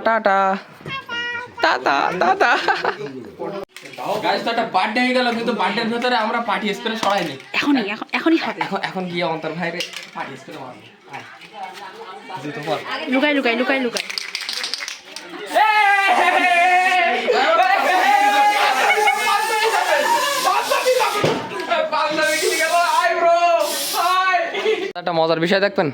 Tata tata tata. Guys তো একটা birthday হয়ে গেল, কিন্তু বার্থডের ভিতরে আমরা পার্টি স্প্রে ছড়াইনি। এখনই হবে। এখন গিয়ে অন্তর ভাইরে পার্টি স্প্রে মারবো। জুতো পর, লুকাই। একটা মজার বিষয় দেখবেন।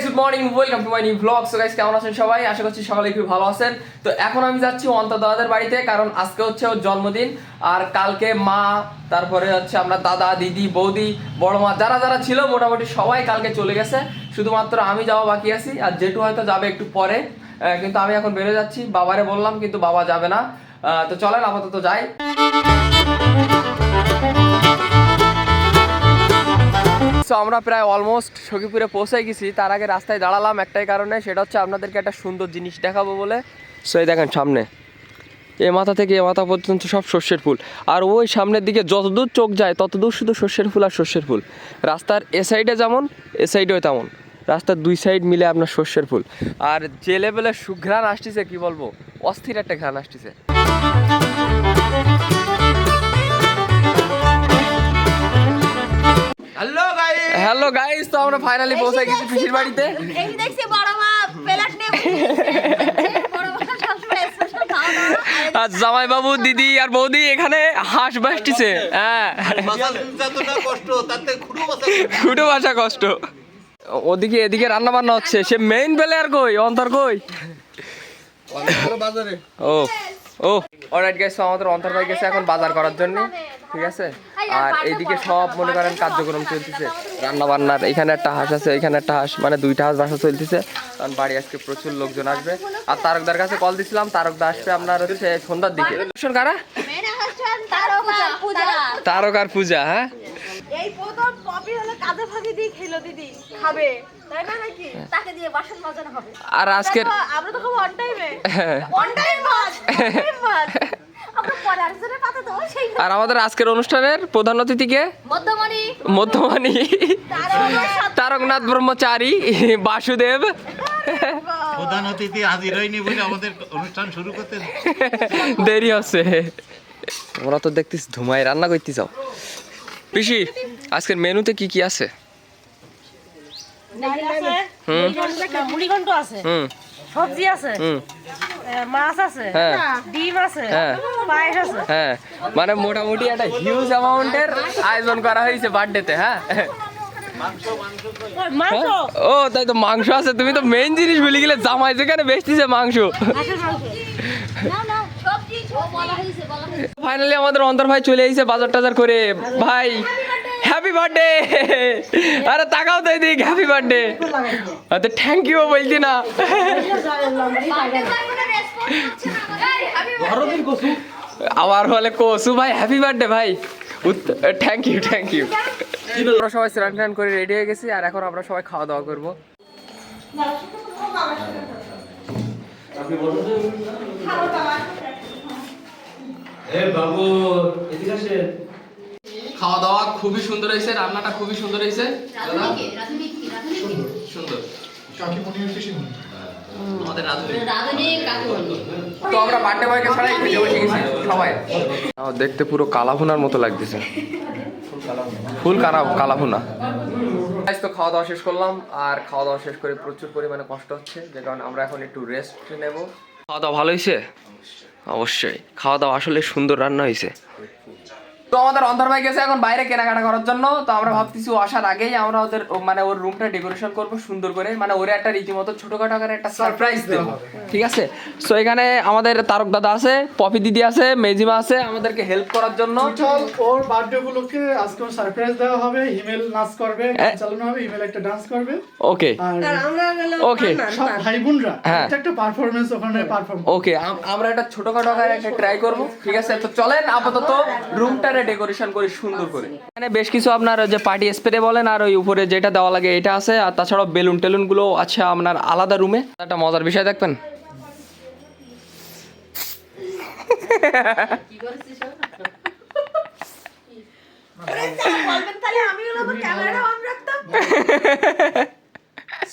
Good morning, welcome to my new blog. So guys, কেমন আছেন সবাই? আশা করছি সকালে খুব ভালো আছেন। তো এখন আমি যাচ্ছি অন্তর দাদাদের বাড়িতে, কারণ আজকে হচ্ছে ওর জন্মদিন। আর কালকে মা, তারপরে হচ্ছে আমরা দাদা, দিদি, বৌদি, বড় মা, যারা যারা ছিল মোটামুটি সবাই কালকে চলে গেছে। শুধুমাত্র আমি যাওয়া বাকি আছি, আর জেঠু হয়তো যাবে একটু পরে। কিন্তু আমি এখন বেরো যাচ্ছি, বাবারে বললাম কিন্তু বাবা যাবে না। তো চলেন আপাতত যাই। সো আমরা প্রায় অলমোস্ট সখীপুরে পৌঁছে গেছি। তার আগে রাস্তায় দাঁড়ালাম একটাই কারণে, সেটা হচ্ছে আপনাদেরকে একটা সুন্দর জিনিস দেখাবো বলে। সো এই দেখেন সামনে, এ মাথা থেকে এ মাথা পর্যন্ত সব সর্ষের ফুল। আর ওই সামনের দিকে যতদূর চোখ যায় ততদূর শুধু সর্ষের ফুল আর সর্ষের ফুল। রাস্তার এ সাইডে যেমন, এ সাইডেও তেমন। রাস্তার দুই সাইড মিলে আপনার সর্ষের ফুল। আর যে লেভেলের সুঘ্রাণ আসতেছে কি বলবো, অস্থির একটা ঘ্রাণ আসতেছে। হ্যালো গাইস, তো আমরা ফাইনালি পৌঁছে গেছি পিসির বাড়িতে। এই দেখছি বড় মা প্লেট নিয়ে বড় মা সবসময় স্পেশাল খাওয়া দাওয়া। আর জামাই বাবু, দিদি আর বৌদি এখানে হাঁস বাসটিছে। হ্যাঁ, খুঁটো বাসা কষ্ট। ওদিকে এদিকে রান্না বান্না হচ্ছে। সে মেইন প্লেয়ার কই, অন্তর কই? ও ও অলরাইট গাইস, আমাদের অন্তর ভাই গেছে এখন বাজার করার জন্য, ঠিক আছে। আর এইদিকে সব মনে করেন কার্যক্রম চলতেছে রান্না বান্নার। এখানে একটা হাঁস আছে, এখানে একটা হাঁস, মানে দুইটা হাঁস বাসা চলতেছে। কারণ বাড়ি আজকে প্রচুর লোকজন আসবে। আর তারকদার কাছে কল দিছিলাম, তারকদা আসবে আপনার হচ্ছে সন্ধ্যার দিকে। কারা? তারকার পূজা। হ্যাঁ, এই প্রথম পপি হলো কাজে ফাঁকি দিয়ে খেলো দিদি খাবে, তাই না নাকি? তাকে দিয়ে বাসন মাজানো হবে। আর আজকের আমরা তো খুব অন টাইমে মাছ আমরা পরে আরেকজনের পাতা দাও সেই। আর আমাদের আজকের অনুষ্ঠানের প্রধান অতিথিকে মধ্যমণি তারকনাথ ব্রহ্মচারী বাসুদেব। প্রধান অতিথি হাজির হয়নি বলে আমাদের অনুষ্ঠান শুরু করতে দেরি হচ্ছে। তোমরা তো দেখতিস ধুমায় রান্না করতে চাও। পিসি, আজকের মেনুতে কি কি আছে? মুড়িঘণ্ট আছে, সবজি আছে, মাছ আছে, ডিম আছে, পায়েস আছে। হ্যাঁ, মানে মোটামুটি একটা হিউজ অ্যামাউন্টের আয়োজন করা হয়েছে বার্থডেতে। হ্যাঁ, ও তাই তো মাংস আছে। তুমি তো মেইন জিনিস ভুলে গেলে, জামাই যেখানে বেচতেছে মাংস। ফাইনালি আমাদের অন্তর ভাই চলে এসেছে বাজার টাজার করে। ভাই হ্যাপি বার্থডে। আরে তাকাও তো এদিক, হ্যাপি বার্থডে। আচ্ছা থ্যাংক ইউ বলছি না। আবার বলে কসু ভাই হ্যাপি বার্থডে ভাই। Thank you thank you. আমরা সবাই স্নান টান করে রেডি হয়ে গেছি, আর এখন আমরা সবাই খাওয়া দাওয়া করবো। খাওয়া দাওয়া খুবই সুন্দর হয়েছে, রান্নাটা খুবই সুন্দর হয়েছে। সুন্দর তো আমরা বার্থডে বয়কে ছাড়াই খেতে বসে গেছি সবাই। দেখতে পুরো কালাভুনার মতো লাগতেছে, ফুল কালাভুনা। তো খাওয়া দাওয়া শেষ করলাম, আর খাওয়া দাওয়া শেষ করে প্রচুর পরিমাণে কষ্ট হচ্ছে, যে কারণে আমরা এখন একটু রেস্ট নেব। খাওয়া দাওয়া ভালো হয়েছে, অবশ্যই খাওয়া দাওয়া আসলে সুন্দর রান্না হয়েছে। তো আমাদের অন্তর ভাই গেছে এখন বাইরে কেনাকাটা করার জন্য। তো আমরা ভাবতেছি আসার আগেই আমরা ওদের মানে ওর রুমটা ডেকোরেশন করব সুন্দর করে, মানে ওরে একটা রীতিমতো ছোটখাটো আকারে একটা সারপ্রাইজ দেব, ঠিক আছে। সো এখানে আমাদের তারক দাদা আছে, পপি দিদি আছে, মেজিমা আছে আমাদেরকে হেল্প করার জন্য। ওর বার্থডে উপলক্ষে আজকে ওর সারপ্রাইজ দেওয়া হবে। হিমেল নাচ করবে, গান চালানো হবে, হিমেল একটা ডান্স করবে। ওকে ওকে, সব ভাই বোনরা একটা পারফরম্যান্স ওখানে পারফর্ম। ওকে, আমরা একটা ছোটখাটো আকারে একটা ট্রাই করব, ঠিক আছে। তো চলেন আপাতত রুমটা ডেকোরেশন করি সুন্দর করে। এখানে বেশ কিছু আপনার যে পার্টি স্প্রে বলেন, আর ওই উপরে যেটা দেওয়া লাগে এটা আছে, আর তাছাড়াও বেলুন টেলুন গুলো আছে আপনার আলাদা রুমে। একটা মজার বিষয় দেখবেন, কি করেছিস বলবেন তাহলে আমি হলো আমার ক্যামেরা অন রাখতাম।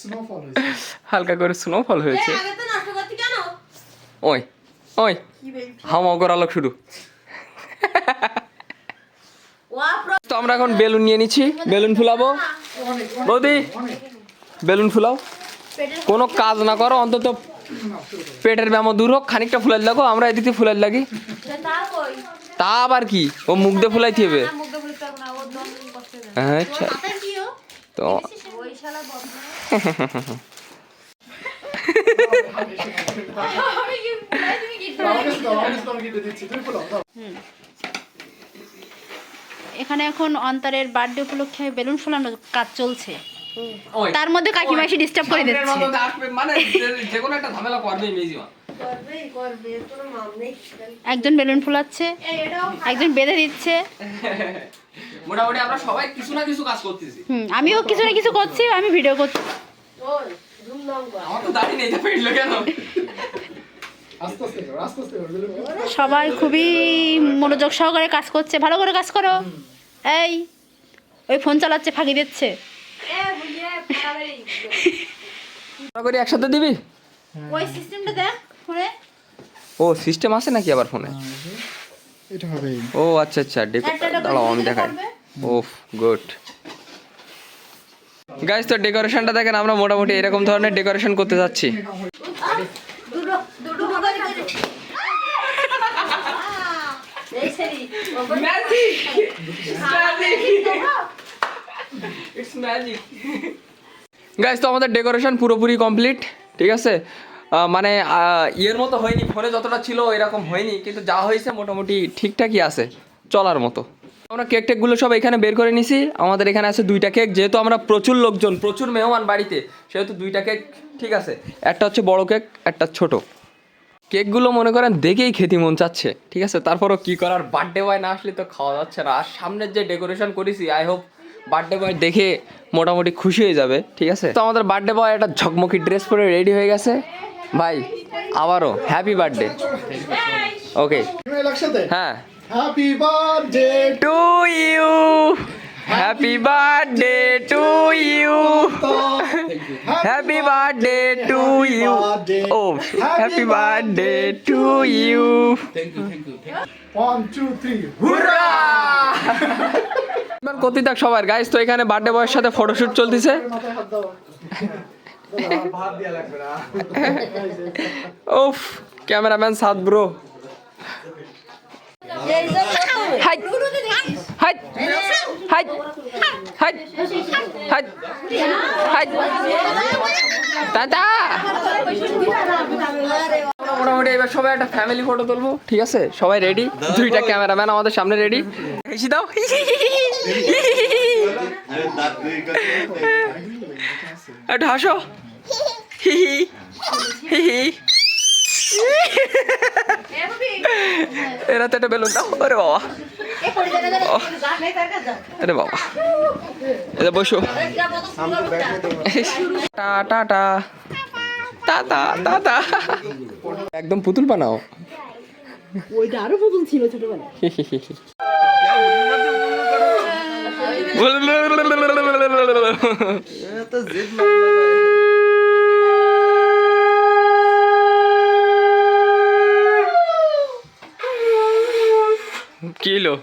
স্নোফল হয়েছে। হালকা করে স্নোফল হয়েছে। আগে তো নষ্ট করতে কেন? ওই ওই কি বেবি হাওয়া করালো শুরু। ওয়া তো আমরা এখন বেলুন নিয়ে নিচ্ছি, বেলুন ফুলাবো। অনেক বৌদি অনেক বেলুন ফুলাও, কোনো কাজ না করো, অন্তত পেটের ব্যায়াম দূর হোক, খানিকটা ফুলাই লাগো, আমরা এদিকে ফুলাই লাগি। তা কই তা আবার কি, ও মুখ দিয়ে ফুলাইতে হবে। মুখ দিয়ে বলতে পারবো না, ওর দম কষ্ট হয়ে যাবে। আচ্ছা মাথায় কি ও তো ওই শালা বন্ধ আমি কি তুমি কি আমি দিচ্ছি, তুমি ফুলাও, দাও। এখানে এখন অন্তরের বার্থডে উপলক্ষে বেলুন ফোলানোর কাজ চলছে। ওই তার মধ্যে কাকিমা এসে ডিস্টার্ব করে সামনের দিচ্ছে। মতো আসবে, মানে যে কোনো একটা ঝামেলা করবে মেজিমা। একজন বেলুন ফুলাচ্ছে, একজন বেঁধে দিচ্ছে। মোটামুটি আমরা সবাই কিছু না কিছু কাজ করতেছি। আমিও কিছু না কিছু করছি, আমি ভিডিও করছি। আমার তো দাড়ি নেই, তা পেটলো কেন? আস্তে আস্তে করো, আস্তে আস্তে করো। সবাই খুবই মনোযোগ সহকারে কাজ করছে। ভালো করে কাজ করো। এই ওই ফোন চালাচ্ছে, ফাঁকি দিচ্ছে। করে একসাথে দিবি? ওই সিস্টেমটা দেখ ফোনে। ও সিস্টেম আছে নাকি আবার ফোনে? এটা হবে। ও আচ্ছা আচ্ছা, একটা দাঁড়াও আমি করে দেখাই। করবে। ওফ গুড গাইস, তো ডেকোরেশনটা দেখেন, আমরা মোটামুটি এরকম ধরনের ডেকোরেশন করতে যাচ্ছি। দুটো দুটো করে দে। এই সেরি গাইস, তো আমাদের ডেকোরেশন পুরোপুরি কমপ্লিট, ঠিক আছে। মানে ইয়ের মতো হয়নি, ফোনে যতটা ছিল এরকম হয়নি, কিন্তু যা হয়েছে মোটামুটি ঠিকঠাকই আছে, চলার মতো। আমরা কেক টেকগুলো সব এখানে বের করে নিছি। আমাদের এখানে আছে 2টা কেক, যেহেতু আমরা প্রচুর লোকজন, প্রচুর মেহমান বাড়িতে, সেহেতু 2টা কেক, ঠিক আছে। একটা হচ্ছে বড় কেক, একটা ছোট। কেকগুলো মনে করেন দেখেই খেতে মন চাচ্ছে, ঠিক আছে। তারপরও কি করার, বার্থডে বয় না আসলে তো খাওয়া যাচ্ছে না। আর সামনের যে ডেকোরেশন করেছি, আই হোপ বার্থডে বয় দেখে মোটামুটি খুশি হয়ে যাবে, ঠিক আছে। তো আমাদের বার্থডে বয় একটা ঝকমকি ড্রেস পরে রেডি হয়ে গেছে। ভাই আবারও হ্যাপি বার্থডে। ওকে হিমেল একসাথে। হ্যাঁ, happy birthday to you, happy birthday to you, happy birthday to you, ও happy birthday to you. 1 2 3 hurrah! এবার করতে থাক সবার। গাইস, তো এখানে বার্থডে বয়ের সাথে ফটোশুট চলতেছে। মাথায় হাত দাও। ভাত দিয়া লাগবে না। উফ, cameraman Saad bro. Hi hi hi hi hi hi দাদা। মোটামুটি এবার সবাই একটা ফ্যামিলি ফটো তুলবো, ঠিক আছে। সবাই রেডি, 2টা ক্যামেরাম্যান আমাদের সামনে রেডি। হেসে দাও। একটু হাসো। হি হি হি হি। এরা তো একটা বেলুন দাও। আরে বাবা, আরে বাবা, এটা বসো। Tata tata tata. একদম পুতুল বানাও। ওইটা আরো পুতুল ছিল ছোটবেলায়। কিলো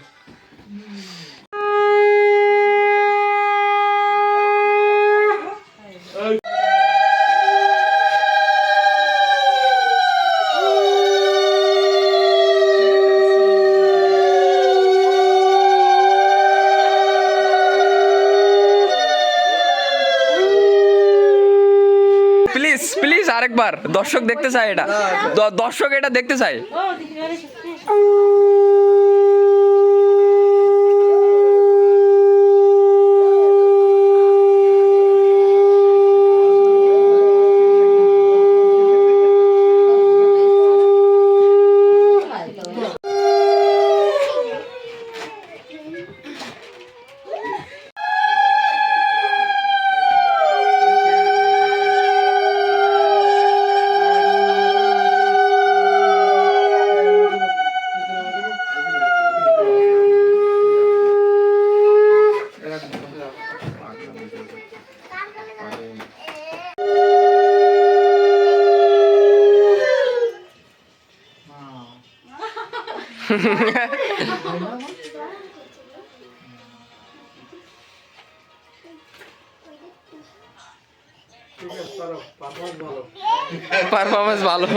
প্লিজ প্লিজ আরেকবার, দর্শক দেখতে চায় এটা, দর্শক এটা দেখতে চায়। ঠিক আছে, পারো, পারফরম্যান্স ভালো। পারফরমেন্স ভালো।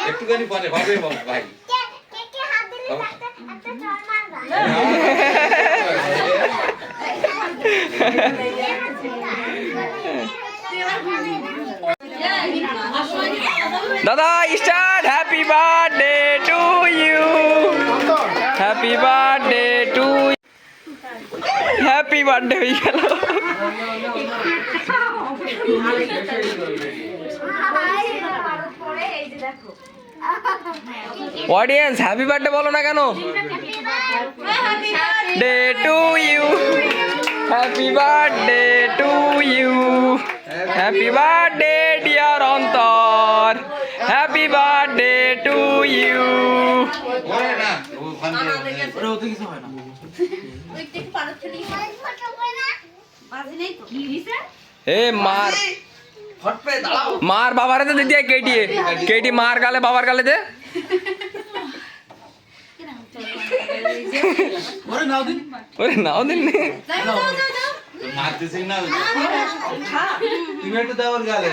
একটুখানি পরে ভাবে ভাই দাদা start, happy birthday to you, happy birthday to, happy birthday হয়ে গেল। অডিয়েন্স হ্যাপি বার্থডে বলো না কেন? Day to you, happy birthday to you, happy birthday dear Antar, happy birthday to you. এ মার মার বাবারে তো দিদি কেটি, কেটি মার গালে বাবার গালে দে। ওরে নাও দিন নে। মারতেছি না তুমি একটু দাও ওর গালে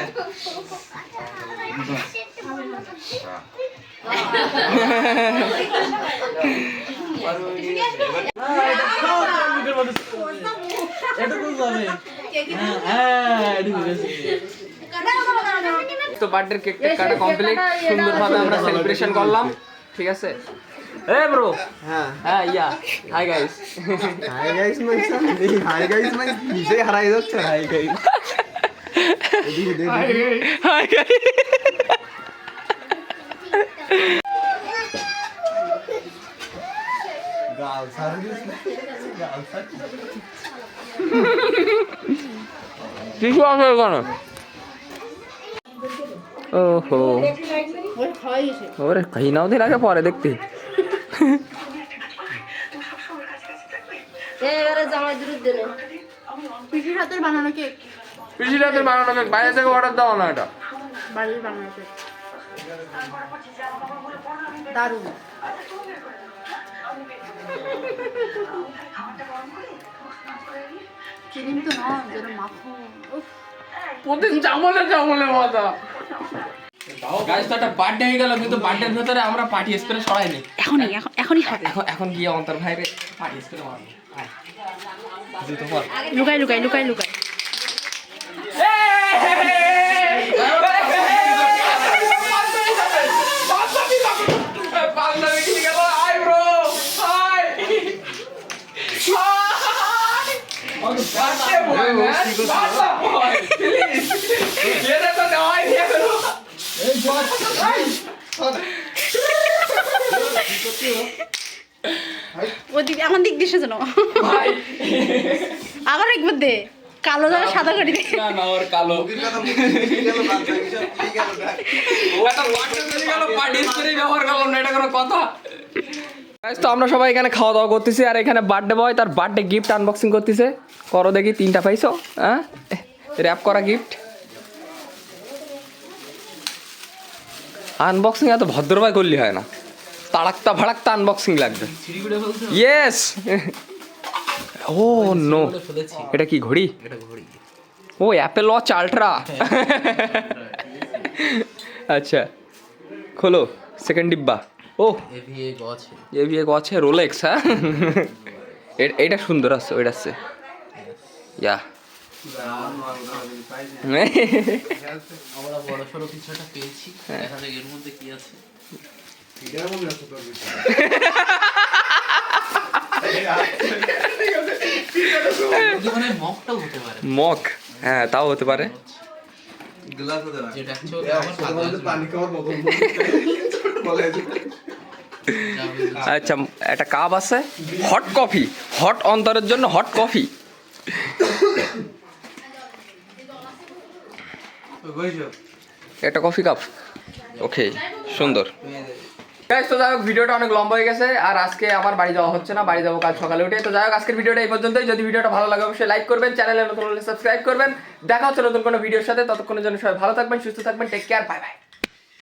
তো বার্থডে কেক টেক কাটা কমপ্লিট, সুন্দরভাবে আমরা সেলিব্রেশন করলাম, ঠিক আছে। এ ব্রো, হ্যাঁ yeah, hi guys, hi guys মাই নিজে হারাই যাচ্ছে। Hi guys hi guys. গাল সার্ভিস গাল কিছু আছে এখানে? ওহো, ওরে খাই নাও দিন আগে, পরে দেখতে। পিসির হাতের বানানো কেক, পিসির হাতের বানানো কেক, বাইরে থেকে অর্ডার দাও না, এটা বাড়ির বানানো কেক দারুণ। ক্রিম তো নয়, যেন মাখো। প্রতি জামলে জামলে মাথা। গাইস তো একটা বার্থডে হয়ে গেল, কিন্তু বার্থডের ভেতরে আমরা পার্টি স্প্রে সরাইনি। এখনই হবে। এখন গিয়ে অন্তর ভাইরে পার্টি স্প্রে মারবো। জুতো পর। লুকাই লুকাই লুকাই লুকাই। ওদিকে আমার দিক দিছে যেন আবার একবার দে, কালো যেন সাদা করে দে। না না, ওর কালো ব্যবহার করলাম না, এটা কোনো কথা? তো আমরা সবাই এখানে খাওয়া দাওয়া করতেছি, আর এখানে বার্থডে বয় তার বার্থডে গিফট আনবক্সিং করতেছে। করো দেখি, 3টা পাইছো? হ্যাঁ, র্যাপ করা গিফট আনবক্সিং এত ভদ্রভাবে করলে হয় না, তাড়াক্তা ভাড়াক্তা আনবক্সিং লাগবে। ইয়েস। ও নো, এটা কি ঘড়ি? ও অ্যাপেল ওয়াচ আল্ট্রা। আচ্ছা খোলো, সেকেন্ড ডিব্বা। ও এভিএ আছে, রোলেক্স। হ্যাঁ, এটা সুন্দর আছে, ওইটা আছে ইয়া। আমরা বড় সড়ো কিছু একটা পেয়েছি, দেখা যাক এর মধ্যে কি আছে। মানে মগটাও হতে পারে। মগ, হ্যাঁ তাও হতে পারে। যেটা actually আমার সাদা পানি খাওয়ার মতো বলে। আচ্ছা, একটা কাপ আছে, হট কফি, হট অন্তরের জন্য হট কফি। একটা কফি কাপ, ওকে সুন্দর। গাইস তো যাই হোক ভিডিওটা অনেক লম্বা হয়ে গেছে আর আজকে আবার বাড়ি যাওয়া হচ্ছে না, বাড়ি যাবো কাল সকালে উঠে। তো যাই হোক আজকের ভিডিওটা এই পর্যন্তই। যদি ভিডিওটা ভালো লাগে অবশ্যই লাইক করবেন, চ্যানেলে নতুন হলে সাবস্ক্রাইব করবেন। দেখা হচ্ছে নতুন কোনো ভিডিওর সাথে, ততক্ষণের জন্য সবাই ভালো থাকবেন, সুস্থ থাকবেন, টেক কেয়ার, বাই বাই।